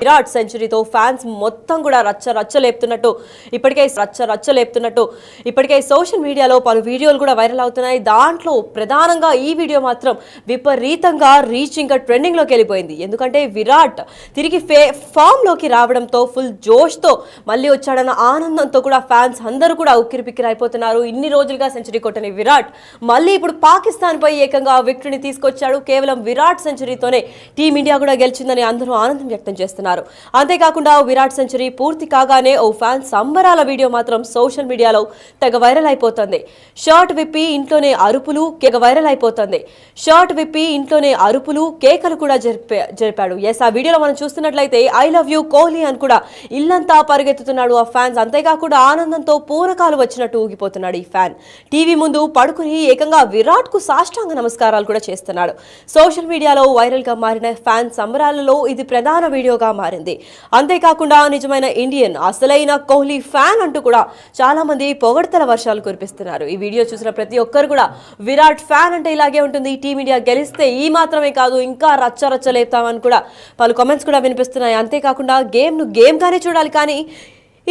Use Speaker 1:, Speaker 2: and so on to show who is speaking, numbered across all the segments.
Speaker 1: విరాట్ సెంచరీతో ఫ్యాన్స్ మొత్తం కూడా రచ్చలేపుతున్నట్టు ఇప్పటికే సోషల్ మీడియాలో పలు వీడియోలు కూడా వైరల్ అవుతున్నాయి. దాంట్లో ప్రధానంగా ఈ వీడియో మాత్రం విపరీతంగా రీచ్ ఇంకా ట్రెండింగ్ లోకి వెళ్ళిపోయింది. ఎందుకంటే విరాట్ తిరిగి ఫామ్ లోకి రావడంతో ఫుల్ జోష్ తో మళ్ళీ వచ్చాడన్న ఆనందంతో కూడా ఫ్యాన్స్ అందరూ కూడా ఉక్కిరిపిక్కిరి అయిపోతున్నారు. ఇన్ని రోజులుగా సెంచరీ కొట్టని విరాట్ మళ్ళీ ఇప్పుడు పాకిస్తాన్ పై ఏకంగా విక్టరీని తీసుకొచ్చాడు. కేవలం విరాట్ సెంచరీతోనే టీమిండియా కూడా గెలిచిందని అందరూ ఆనందం వ్యక్తం చేస్తున్నారు. అంతేకాకుండా విరాట్ సెంచరీ పూర్తి కాగానే ఓ ఫ్యాన్ సంబరాల వీడియో మాత్రం సోషల్ మీడియాలో తెగ వైరల్ అయిపోతుంది. షర్ట్ విప్పి ఇంట్లోనే అరుపులు కేకలు కూడా జరిపాడు. ఎస్, ఆ వీడియోలో మనం చూస్తున్నట్లయితే ఐ లవ్ యూ కోహ్లీ అని కూడా ఇల్లంతా పరిగెత్తుతున్నాడు ఆ ఫ్యాన్స్. అంతేకాకుండా ఆనందంతో పూనకాలు వచ్చినట్టు ఊగిపోతున్నాడు ఈ ఫ్యాన్. టీవీ ముందు పడుకుని ఏకంగా విరాట్ కు సాష్టాంగ నమస్కారాలు కూడా చేస్తున్నాడు. సోషల్ మీడియాలో వైరల్ గా మారిన ఫ్యాన్ సంబరాలలో ఇది ప్రధాన వీడియోగా మారింది. అంతేకాకుండా నిజమైన ఇండియన్, అసలైన కోహ్లీ ఫ్యాన్ అంటూ కూడా చాలా మంది పొగడ్తల వర్షాలు కురిపిస్తున్నారు. ఈ వీడియో చూసిన ప్రతి ఒక్కరు కూడా విరాట్ ఫ్యాన్ అంటే ఇలాగే ఉంటుంది, టీమిండియా గెలిస్తే ఈ మాత్రమే కాదు ఇంకా రచ్చలేపుతామని కూడా పలు కామెంట్స్ కూడా వినిపిస్తున్నాయి. అంతేకాకుండా గేమ్ గానే చూడాలి, కానీ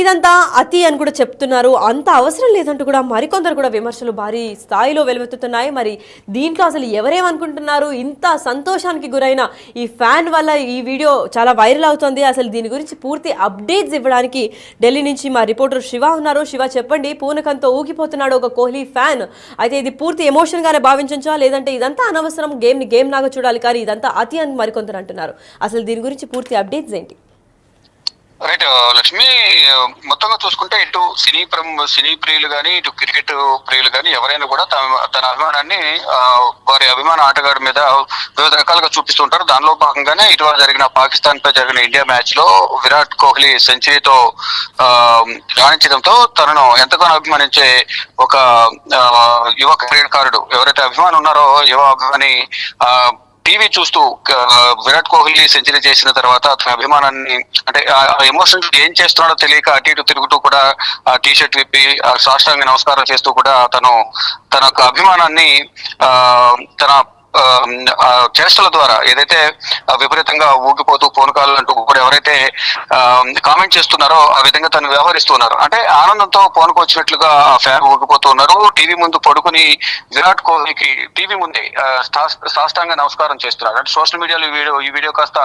Speaker 1: ఇదంతా అతి అని కూడా చెప్తున్నారు. అంత అవసరం లేదంటూ కూడా మరికొందరు కూడా విమర్శలు భారీ స్థాయిలో వెలువెత్తుతున్నాయి. మరి దీంట్లో అసలు ఎవరేమనుకుంటున్నారు? ఇంత సంతోషానికి గురైన ఈ ఫ్యాన్ వల్ల ఈ వీడియో చాలా వైరల్ అవుతుంది. అసలు దీని గురించి పూర్తి అప్డేట్స్ ఇవ్వడానికి ఢిల్లీ నుంచి మా రిపోర్టర్ శివ ఉన్నారు. శివ, చెప్పండి, పూనకంతో ఊగిపోతున్నాడు ఒక కోహ్లీ ఫ్యాన్. అయితే ఇది పూర్తి ఎమోషన్ గానే భావించవచ్చా, లేదంటే ఇదంతా అనవసరం, గేమ్ లాగా చూడాలి కానీ ఇదంతా అతి అని మరికొందరు అంటున్నారు. అసలు దీని గురించి పూర్తి అప్డేట్స్ ఏంటి?
Speaker 2: రైట్ లక్ష్మి, మొత్తంగా చూసుకుంటే ఇటు సినీ ప్రియులు కానీ ఇటు క్రికెట్ ప్రియులు కానీ ఎవరైనా కూడా తన అభిమానాన్ని వారి అభిమాన ఆటగాడి మీద వివిధ రకాలుగా చూపిస్తుంటారు. దానిలో భాగంగానే ఇటీవల జరిగిన పాకిస్తాన్ పై జరిగిన ఇండియా మ్యాచ్ లో విరాట్ కోహ్లీ సెంచరీతో రాణించడంతో తనను ఎంతగానో అభిమానించే ఒక యువ క్రీడాకారుడు ఎవరైతే అభిమాని ఉన్నారో యువ అభిమాని టీవీ చూస్తూ విరాట్ కోహ్లీ సెంచరీ చేసిన తర్వాత అతని అభిమానాన్ని అంటే ఎమోషన్స్ ఏం చేస్తున్నాడో తెలియక అటు ఇటు తిరుగుతూ కూడా ఆ టీ షర్ట్ విప్పి సాష్టాంగ నమస్కారం చేస్తూ కూడా తన అభిమానాన్ని తన చేష్టల ద్వారా ఏదైతే విపరీతంగా ఊగిపోతూ పూనకాలు అంటూ కూడా ఎవరైతే కామెంట్ చేస్తున్నారో ఆ విధంగా తను వ్యవహరిస్తున్నారు. అంటే ఆనందంతో పూనకు వచ్చినట్లుగా ఫ్యాన్ ఊగిపోతూ ఉన్నారు. టీవీ ముందు పడుకుని విరాట్ కోహ్లీకి టీవీ ముందే సాష్టాంగ నమస్కారం చేస్తున్నారు. అంటే సోషల్ మీడియాలో ఈ వీడియో కాస్త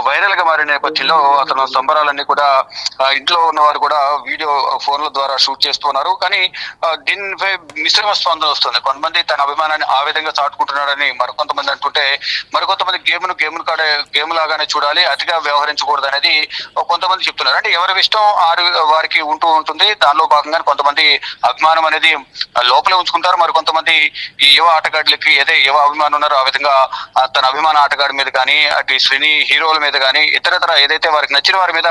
Speaker 2: వైరల్ గా మారిన నేపథ్యంలో అతను సంబరాలన్నీ కూడా ఇంట్లో ఉన్నవారు కూడా వీడియో ఫోన్ల ద్వారా షూట్ చేస్తున్నారు. కానీ దీనిపై మిశ్రమ స్పందన వస్తుంది. కొంతమంది తన అభిమానాన్ని ఆ విధంగా చాటుకుంటున్నాడని మరికొంతమంది అంటుంటే, మరికొంతమంది గేమ్ లాగానే చూడాలి, అతిగా వ్యవహరించకూడదు అనేది కొంతమంది చెప్తున్నారు. అంటే ఎవరి ఇష్టం వారికి ఉంటుంది. దానిలో భాగంగానే కొంతమంది అభిమానం అనేది లోపలే ఉంచుకుంటారు. మరికొంతమంది ఈ యువ ఆటగాడులకి యువ అభిమానం ఉన్నారో ఆ విధంగా తన అభిమాన ఆటగాడి మీద కానీ అటు సినీ హీరోల మీద కానీ ఇతరతర ఏదైతే వారికి నచ్చిన వారి మీద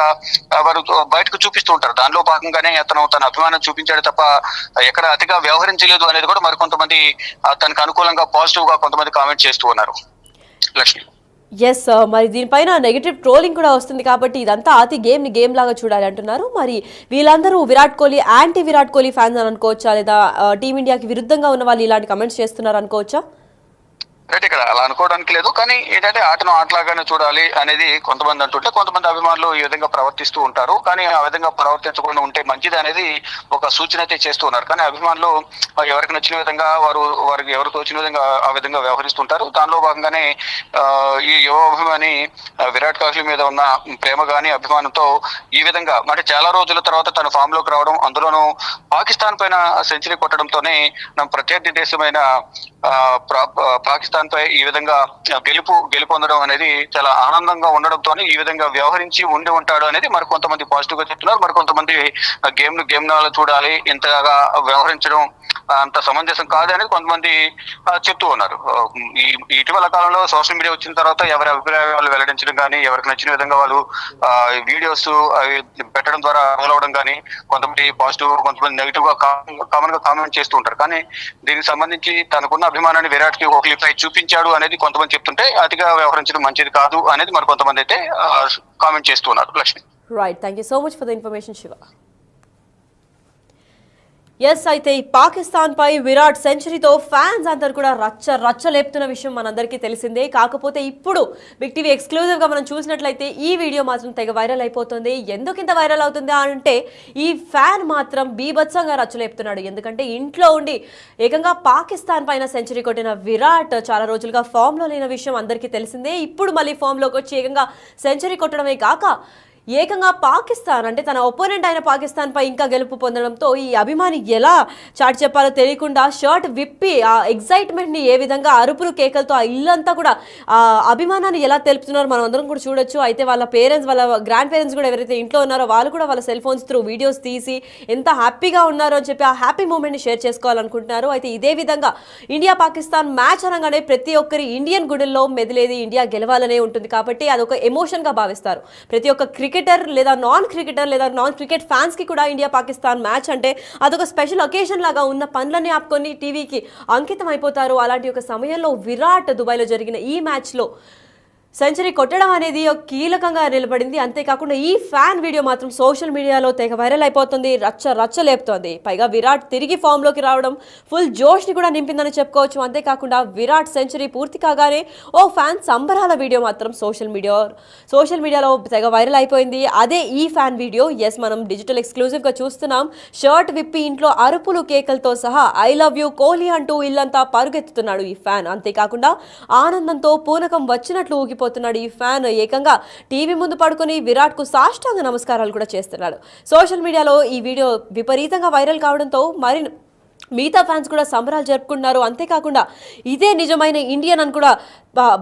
Speaker 2: వారు బయటకు చూపిస్తూ ఉంటారు. దానిలో భాగంగానే అతను తన అభిమానం చూపించాడు తప్ప ఎక్కడ అతిగా వ్యవహరించలేదు అనేది కూడా మరికొంతమంది తనకు అనుకూలంగా పాజిటివ్ గా కొంతమంది కామెంట్ చేస్తూ ఉన్నారు. లక్ష్మి,
Speaker 1: ఎస్, మరి దీనిపైన నెగిటివ్ ట్రోలింగ్ కూడా వస్తుంది కాబట్టి ఇదంతా అతి గేమ్ లాగా చూడాలి అంటున్నారు. మరి వీళ్ళందరూ విరాట్ కోహ్లీ యాంటీ విరాట్ కోహ్లీ ఫ్యాన్స్ అని అనుకోవచ్చా, లేదా టీమిండియాకి విరుద్ధంగా ఉన్న వాళ్ళు ఇలాంటి కమెంట్స్ చేస్తున్నారు అనుకోవచ్చా?
Speaker 2: రైట్, ఇక్కడ అలా అనుకోవడానికి లేదు. కానీ ఏంటంటే ఆటను ఆటలాగానే చూడాలి అనేది కొంతమంది అంటుంటే, కొంతమంది అభిమానులు ఈ విధంగా ప్రవర్తిస్తూ ఉంటారు. కానీ ఆ విధంగా ప్రవర్తించకుండా ఉంటే మంచిది అనేది ఒక సూచన అయితే చేస్తూ ఉన్నారు. కానీ అభిమానులు ఎవరికి నచ్చిన విధంగా వారికి ఎవరు తోచిన విధంగా ఆ విధంగా వ్యవహరిస్తుంటారు. దానిలో భాగంగానే ఈ యువ అభిమాని విరాట్ కోహ్లీ మీద ఉన్న ప్రేమ గాని అభిమానంతో ఈ విధంగా అంటే చాలా రోజుల తర్వాత తన ఫామ్ లోకి రావడం, అందులోనూ పాకిస్తాన్ పైన సెంచరీ కొట్టడంతోనే మన ప్రత్యర్థి దేశమైన పాకిస్తాన్ పై ఈ విధంగా గెలుపొందడం అనేది చాలా ఆనందంగా ఉండడంతో ఈ విధంగా వ్యవహరించి ఉంటాడు అనేది మరి కొంతమంది పాజిటివ్ గా చెప్తున్నారు. మరి కొంతమంది గేమ్ చూడాలి, ఇంతగా వ్యవహరించడం అంత సమంజసం కాదు అనేది కొంతమంది చెప్తూ ఉన్నారు. ఇటీవల కాలంలో సోషల్ మీడియా వచ్చిన తర్వాత ఎవరి అభిప్రాయాలు వెల్లడించడం కానీ, ఎవరికి నచ్చిన విధంగా వాళ్ళు వీడియోస్ అవి పెట్టడం ద్వారా మొదలవడం కానీ, కొంతమంది పాజిటివ్ కొంతమంది నెగిటివ్ గా కామన్ గా కామెంట్ చేస్తూ ఉంటారు. కానీ దీనికి సంబంధించి తనకున్న అభిమానాన్ని విరాట్ కోహ్లీపై చూపించాడు అనేది కొంతమంది చెప్తుంటే అతిగా వ్యవహరించడం మంచిది కాదు అనేది మరి కొంతమంది అయితే కామెంట్ చేస్తూ ఉన్నారు. Lakshmi,
Speaker 1: right, thank you so much for the information Shiva. Yes అయితే ఈ పాకిస్తాన్ పై విరాట్ సెంచరీతో ఫ్యాన్స్ అందరు కూడా రచ్చ లేపుతున్న విషయం మనందరికీ తెలిసిందే. కాకపోతే ఇప్పుడు బిగ్ టీవీ ఎక్స్క్లూజివ్ గా మనం చూసినట్లయితే ఈ వీడియో మాత్రం తెగ వైరల్ అయిపోతుంది. ఎందుకు ఇంత వైరల్ అవుతుంది అంటే ఈ ఫ్యాన్ మాత్రం బీభత్సంగా రచ్చలేపుతున్నాడు. ఎందుకంటే ఇంట్లో ఉండి ఏకంగా పాకిస్తాన్ పైన సెంచరీ కొట్టిన విరాట్ చాలా రోజులుగా ఫామ్ లో లేని విషయం అందరికీ తెలిసిందే. ఇప్పుడు మళ్ళీ ఫామ్ లోకి వచ్చి ఏకంగా సెంచరీ కొట్టడమే కాక ఏకంగా పాకిస్తాన్ అంటే తన ఒపోనెంట్ అయిన పాకిస్తాన్ పై ఇంకా గెలుపు పొందడంతో ఈ అభిమాని ఎలా చాటి చెప్పాలో తెలియకుండా షర్ట్ విప్పి ఆ ఎగ్జైట్మెంట్ ని ఏ విధంగా అరుపులు కేకలతో ఆ ఇల్లంతా కూడా ఆ అభిమానాన్ని ఎలా తెలుపుతున్నారో మనం అందరం కూడా చూడొచ్చు. అయితే వాళ్ళ పేరెంట్స్ వాళ్ళ గ్రాండ్ పేరెంట్స్ కూడా ఎవరైతే ఇంట్లో ఉన్నారో వాళ్ళు కూడా వాళ్ళ సెల్ ఫోన్స్ త్రూ వీడియోస్ తీసి ఎంత హ్యాపీగా ఉన్నారో అని చెప్పి ఆ హ్యాపీ మూమెంట్ ని షేర్ చేసుకోవాలనుకుంటున్నారు. అయితే ఇదే విధంగా ఇండియా పాకిస్తాన్ మ్యాచ్ అనగానే ప్రతి ఒక్కరి ఇండియన్ గుడిల్లో మెదిలేది ఇండియా గెలవాలనే ఉంటుంది. కాబట్టి అదొక ఎమోషన్ గా భావిస్తారు. ప్రతి ఒక్క క్రికెటర్ లేదా నాన్ క్రికెట్ ఫ్యాన్స్ కి కూడా ఇండియా పాకిస్తాన్ మ్యాచ్ అంటే అదొక స్పెషల్ ఒకేషన్ లాగా ఉన్న పనులన్నీ ఆపుకొని టీవీకి అంకితం అయిపోతారు. అలాంటి ఒక సమయంలో విరాట్ దుబాయ్లో జరిగిన ఈ మ్యాచ్లో సెంచరీ కొట్టడం అనేది కీలకంగా నిలబడింది. అంతేకాకుండా ఈ ఫ్యాన్ వీడియో మాత్రం సోషల్ మీడియాలో తెగ వైరల్ అయిపోతుంది, రచ్చ లేపుతోంది. పైగా విరాట్ తిరిగి ఫామ్లోకి రావడం ఫుల్ జోష్ని కూడా నింపిందని చెప్పుకోవచ్చు. అంతేకాకుండా విరాట్ సెంచరీ పూర్తి కాగానే ఓ ఫ్యాన్ సంబరాల వీడియో మాత్రం సోషల్ మీడియాలో తెగ వైరల్ అయిపోయింది. అదే ఈ ఫ్యాన్ వీడియో. ఎస్, మనం డిజిటల్ ఎక్స్క్లూజివ్గా చూస్తున్నాం. షర్ట్ విప్పి ఇంట్లో అరుపులు కేకలతో సహా ఐ లవ్ యూ కోహ్లీ అంటూ ఇల్లంతా పరుగెత్తుతున్నాడు ఈ ఫ్యాన్. అంతేకాకుండా ఆనందంతో పూనకం వచ్చినట్లు ఊగిపోతున్నాడు ఈ ఫ్యాన్. ఏకంగా టీవీ ముందు పడుకుని విరాట్ కు సాష్టాంగ నమస్కారాలు కూడా చేస్తున్నాడు. సోషల్ మీడియాలో ఈ వీడియో విపరీతంగా వైరల్ కావడంతో మిగతా ఫ్యాన్స్ కూడా సంబరాలు జరుపుకుంటున్నారు. అంతేకాకుండా ఇదే నిజమైన ఇండియన్ అని కూడా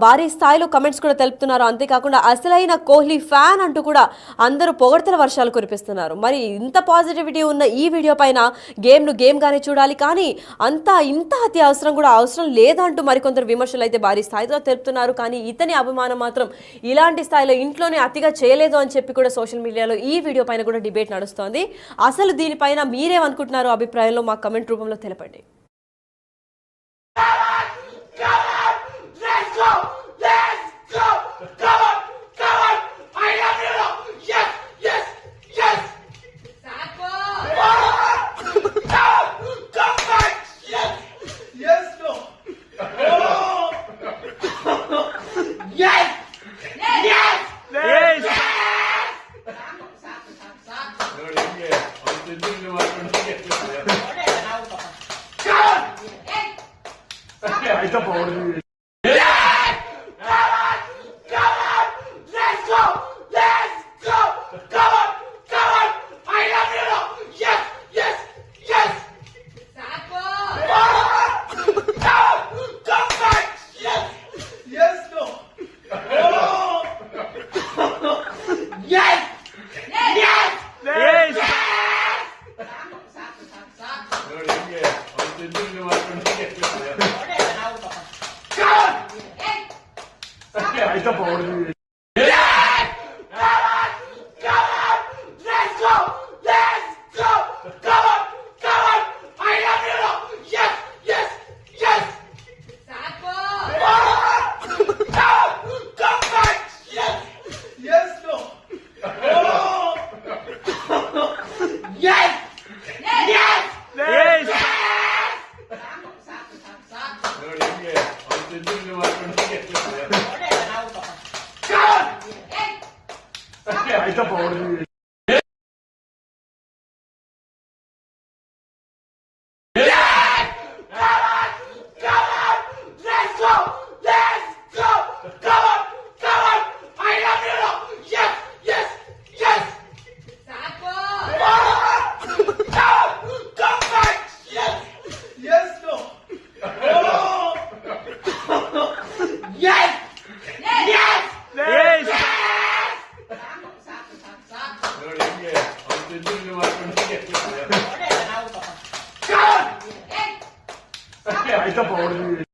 Speaker 1: భారీ స్థాయిలో కమెంట్స్ కూడా తెలుపుతున్నారు. అంతేకాకుండా అసలైన కోహ్లీ ఫ్యాన్ అంటూ కూడా అందరూ పొగడ్తల వర్షాలు కురిపిస్తున్నారు. మరి ఇంత పాజిటివిటీ ఉన్న ఈ వీడియో పైన గేమ్ గానే చూడాలి, కానీ ఇంత అతి అవసరం లేదంటూ మరికొందరు విమర్శలు అయితే భారీ స్థాయిలో తెలుపుతున్నారు. కానీ ఇతని అభిమానం మాత్రం ఇలాంటి స్థాయిలో ఇంట్లోనే అతిగా చేయలేదు అని చెప్పి కూడా సోషల్ మీడియాలో ఈ వీడియో పైన కూడా డిబేట్ నడుస్తోంది. అసలు దీనిపైన మీరేమనుకుంటున్నారు అభిప్రాయంలో మా కమెంట్ రూపంలో తెలపండి.
Speaker 3: అయితే పోవడం అయితే పోవడం అయితే పోవడం అయితే పోవడం